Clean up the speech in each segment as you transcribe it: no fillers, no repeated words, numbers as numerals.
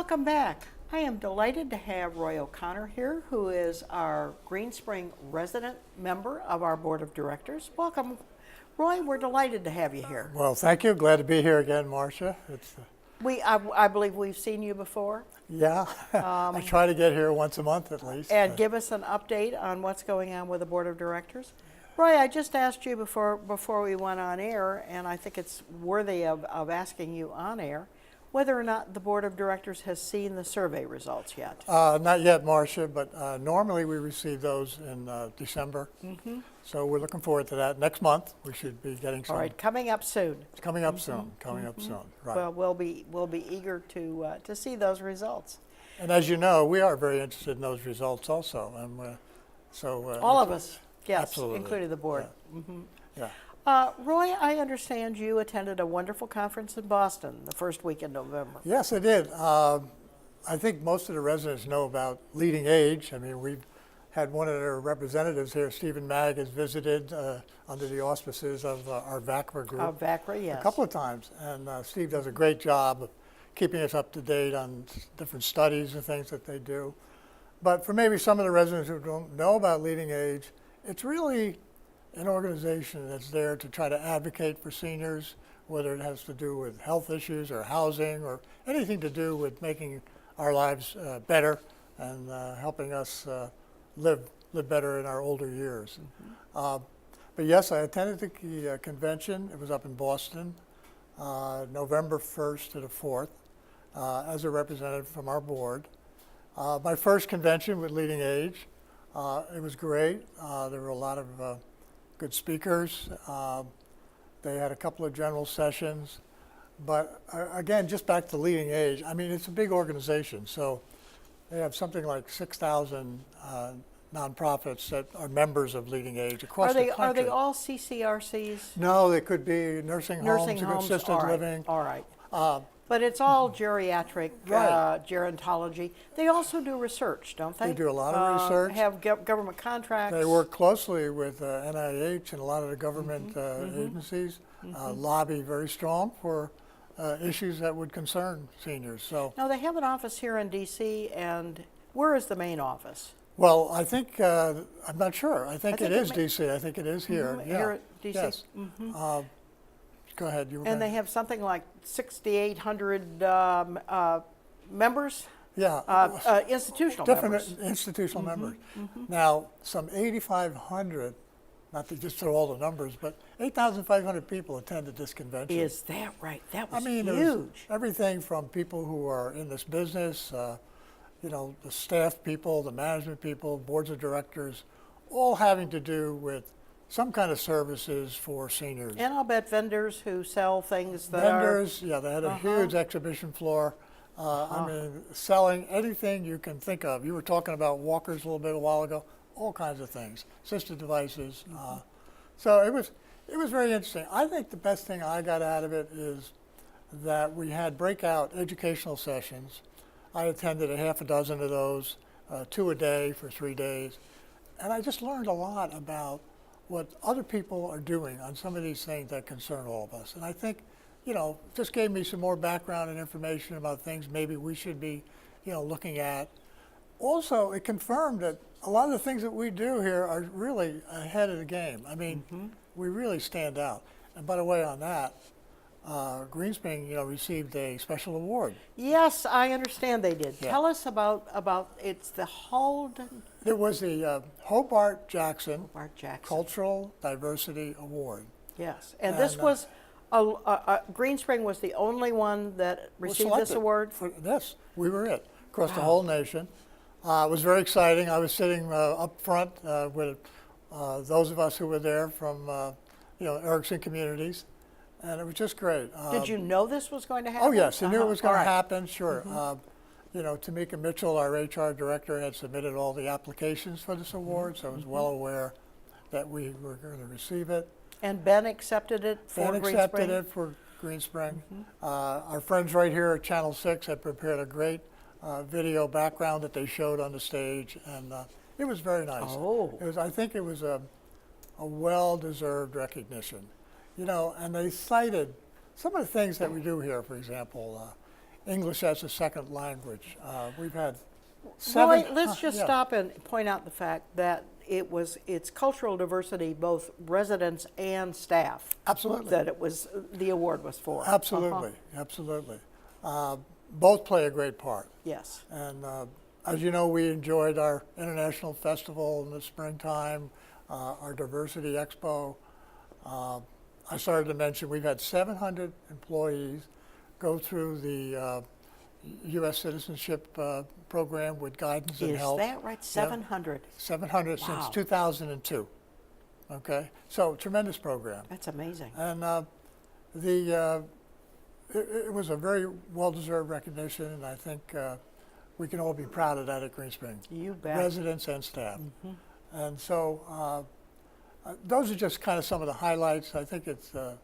Welcome back. I am delighted to have Roy O'Connor here, who is our Green Spring resident member of our board of directors. Welcome, Roy. We're delighted to have you here. Well, thank you. Glad to be here again, Marcia. I believe we've seen you before. Yeah, I try to get here once a month at least. And give us an update on what's going on with the board of directors. Roy, I just asked you before we went on air, and I think it's worthy of asking you on air, whether or not the board of directors has seen the survey results yet. Not yet, Marcia, but normally we receive those in December. So we're looking forward to that. Next month we should be getting some. All right, coming up soon. It's coming up soon. Coming up soon. Right. Well, we'll be eager to see those results. And as you know, we are very interested in those results also, and All of us, yes, absolutely. including the board. Yeah. Roy, I understand you attended a wonderful conference in Boston the first week in November. Yes, I did. I think most of the residents know about Leading Age. I mean, we've had one of their representatives here, Stephen Magg, has visited under the auspices of our VACRA group. VACRA, yes. A couple of times. And Steve does a great job of keeping us up to date on different studies and things that they do. But for maybe some of the residents who don't know about Leading Age, it's really an organization that's there to try to advocate for seniors, whether it has to do with health issues or housing or anything to do with making our lives better and helping us live better in our older years. But yes, I attended the convention. It was up in Boston, November 1st to the 4th, as a representative from our board. My first convention with Leading Age, it was great. There were a lot of good speakers. They had a couple of general sessions. But again, just back to Leading Age, I mean, it's a big organization. So they have something like 6,000 nonprofits that are members of Leading Age across the country. Are they all CCRCs? No, they could be nursing homes, assisted living. All right. But it's all geriatric, gerontology. They also do research, don't they? They do a lot of research. Have government contracts. They work closely with NIH and a lot of the government agencies, lobby very strong for issues that would concern seniors. So now they have an office here in D.C., and where is the main office? Well, I think, I'm not sure. I think it is D.C. I think it is here. Yeah. Here at D.C.? Yes. Go ahead. And they have something like 6,800 members? Yeah. Institutional different members. Institutional members. Now, some 8,500, not to just throw all the numbers, but 8,500 people attended this convention. Is that right? That was huge. huge. It was everything from people who are in this business, you know, the staff people, the management people, boards of directors, all having to do with some kind of services for seniors. And I'll bet vendors who sell things that vendors, yeah, they had a huge exhibition floor. I mean, selling anything you can think of. You were talking about walkers a little bit a while ago, all kinds of things, assistive devices. So it was very interesting. I think the best thing I got out of it is that we had breakout educational sessions. I attended a half a dozen of those, 2 a day for 3 days. And I just learned a lot about what other people are doing on some of these things that concern all of us. And I think, you know, just gave me some more background and information about things maybe we should be, you know, looking at. Also, it confirmed that a lot of the things that we do here are really ahead of the game. I mean, we really stand out. And by the way, on that, Green Spring, you know, received a special award. Yes, I understand they did. Yeah. Tell us about it's the Holden. It was the Hobart Jackson Jackson Cultural Diversity Award. Yes, and this was Green Spring was the only one that received this award. Yes, we were it across the whole nation. It was very exciting. I was sitting up front with those of us who were there from you know, Erickson Communities. And it was just great. Did you know this was going to happen? Oh, yes, I knew it was going to happen, sure. You know, Tamika Mitchell, our HR director, had submitted all the applications for this award, so I was well aware that we were going to receive it. And Ben accepted it for Green Spring? Ben accepted it for Green Spring. Our friends right here at Channel 6 had prepared a great video background that they showed on the stage, and it was very nice. Oh. It was, I think it was a well-deserved recognition. You know, and they cited some of the things that we do here, for example, English as a second language. We've had Roy, 7. let's just yeah. stop and point out the fact that it's cultural diversity, both residents and staff. Absolutely. That the award was for. Absolutely, absolutely. Both play a great part. Yes. And as you know, we enjoyed our international festival in the springtime, our diversity expo. I started to mention we've had 700 employees go through the U.S. citizenship program with guidance and help. Is that right? 700? 700 Wow. since 2002. Okay, so tremendous program. That's amazing. And it was a very well-deserved recognition, and I think we can all be proud of that at Green Spring. You bet. Residents and staff. And so those are just kind of some of the highlights. I think it's a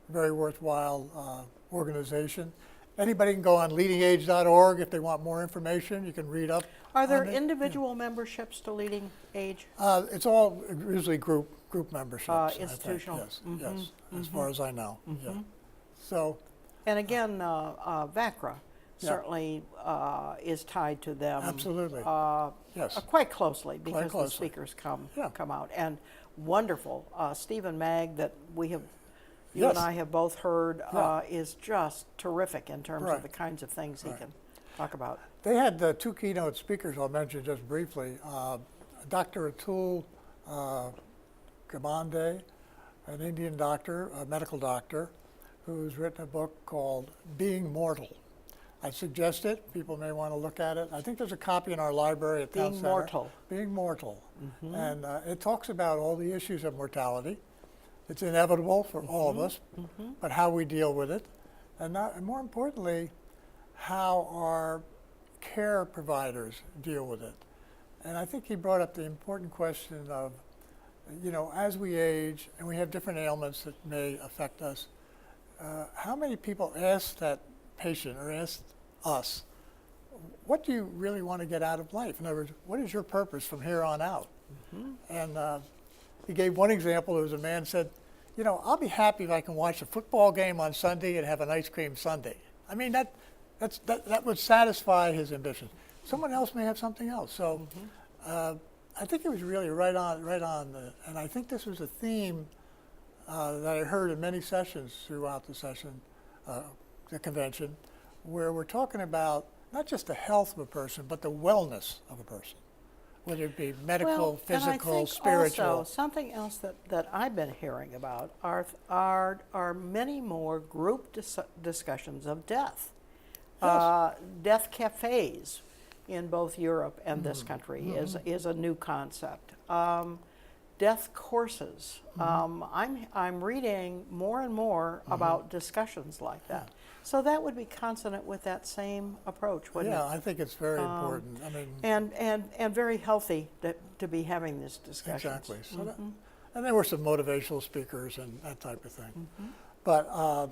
very worthwhile organization. Anybody can go on leadingage.org if they want more information. You can read up. Are there on it. individual memberships to Leading Age? It's all usually group memberships. I think. Institutional. Yes, yes, as far as I know. Yeah. So. And again, VACRA certainly is tied to them. Absolutely. Yes. Quite closely because the closely. speakers come Yeah. out. And wonderful. Stephen Magg that you Yes. and I have both heard Yeah. is just terrific in terms Right. of the kinds of things he can talk about. They had 2 keynote speakers I'll mention just briefly. Dr. Atul Gabande, an Indian doctor, a medical doctor, who's written a book called Being Mortal. I suggest it. People may want to look at it. I think there's a copy in our library at Town Being Center. Mortal. Being Mortal. And it talks about all the issues of mortality. It's inevitable for all of us, but how we deal with it. And more importantly, how our care providers deal with it. And I think he brought up the important question of, as we age and we have different ailments that may affect us, how many people ask that patient or ask us, what do you really want to get out of life? In other words, what is your purpose from here on out? And he gave one example. There was a man said, I'll be happy if I can watch a football game on Sunday and have an ice cream sundae. I mean, that would satisfy his ambition. Someone else may have something else. So I think it was really right on. And I think this was a theme that I heard in many sessions throughout the convention, where we're talking about not just the health of a person, but the wellness of a person, whether it be medical, physical, and I think spiritual. Also, something else that I've been hearing about are many more group discussions of death. Yes. Death cafes in both Europe and this country is a new concept. Death courses. I'm reading more and more about discussions like that. So that would be consonant with that same approach, wouldn't it? Yeah, I think it's very important. I mean, And very healthy to be having these discussions. exactly. So and there were some motivational speakers and that type of thing. But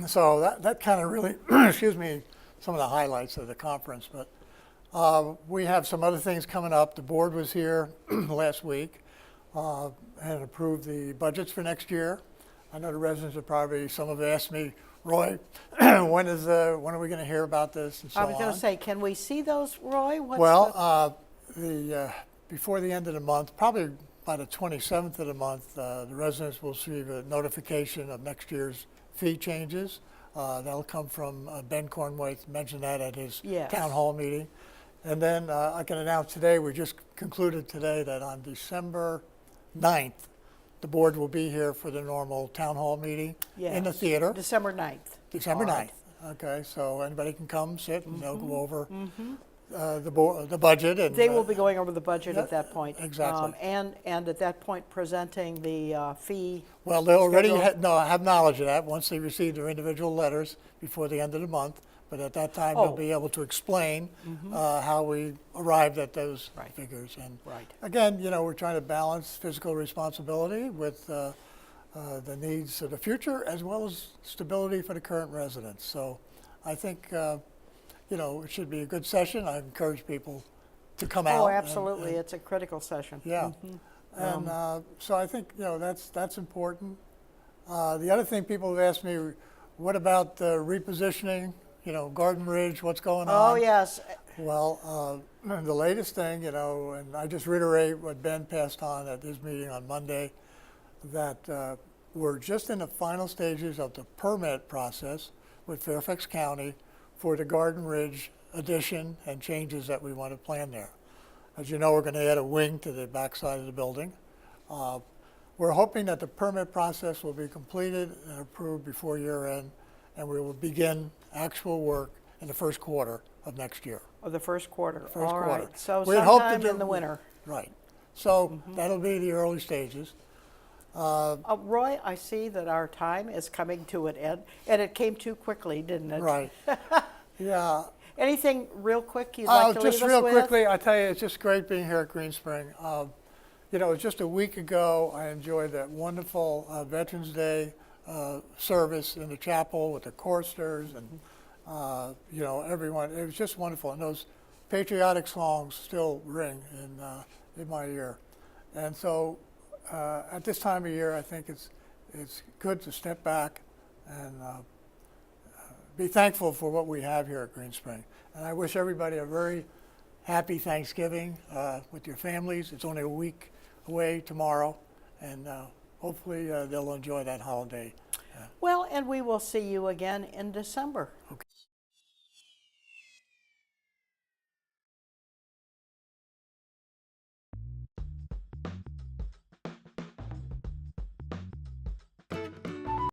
so that kind of really, excuse me, some of the highlights of the conference. But we have some other things coming up. The board was here last week and approved the budgets for next year. I know the residents have probably, some have asked me, Roy, when are we going to hear about this and so on? I was going to say, can we see those, Roy? Before the end of the month, probably by the 27th of the month, the residents will receive a notification of next year's fee changes. That'll come from Ben Cornwaith, mentioned that at his town hall meeting. And then I can announce today, we just concluded today that on December 9th, the board will be here for the normal town hall meeting in the theater. December 9th. December 9th. Okay, so anybody can come, sit, and they'll go over the budget. And they will be going over the budget at that point. Exactly. And at that point presenting the fee. Well, they already have knowledge of that once they receive their individual letters before the end of the month. But at that time, they'll be able to explain how we arrived at those figures. And again, we're trying to balance fiscal responsibility with the needs of the future as well as stability for the current residents. So I think, it should be a good session. I encourage people to come out. Oh, absolutely. It's a critical session. Yeah. And so I think, that's important. The other thing people have asked me, what about repositioning Garden Ridge, what's going Oh, on? yes. Well, the latest thing, and I just reiterate what Ben passed on at his meeting on Monday, that we're just in the final stages of the permit process with Fairfax County for the Garden Ridge addition and changes that we want to plan there. As you know, we're going to add a wing to the backside of the building. We're hoping that the permit process will be completed and approved before year end, and we will begin actual work in the first quarter of next year. Of the first quarter. First All quarter. right. So We had hoped to sometime do- in the winter. Right. So that'll be the early stages. Roy, I see that our time is coming to an end, and it came too quickly, didn't it? Right. Yeah. Anything real quick you'd like to leave us Just real with? quickly, I tell you, it's just great being here at Green Spring. Just a week ago, I enjoyed that wonderful Veterans Day service in the chapel with the choristers and, everyone. It was just wonderful. And those patriotic songs still ring in my ear. And so at this time of year, I think it's good to step back and be thankful for what we have here at Green Spring. And I wish everybody a very happy Thanksgiving with your families. It's only a week away tomorrow, and hopefully they'll enjoy that holiday. Well, and we will see you again in December. Okay.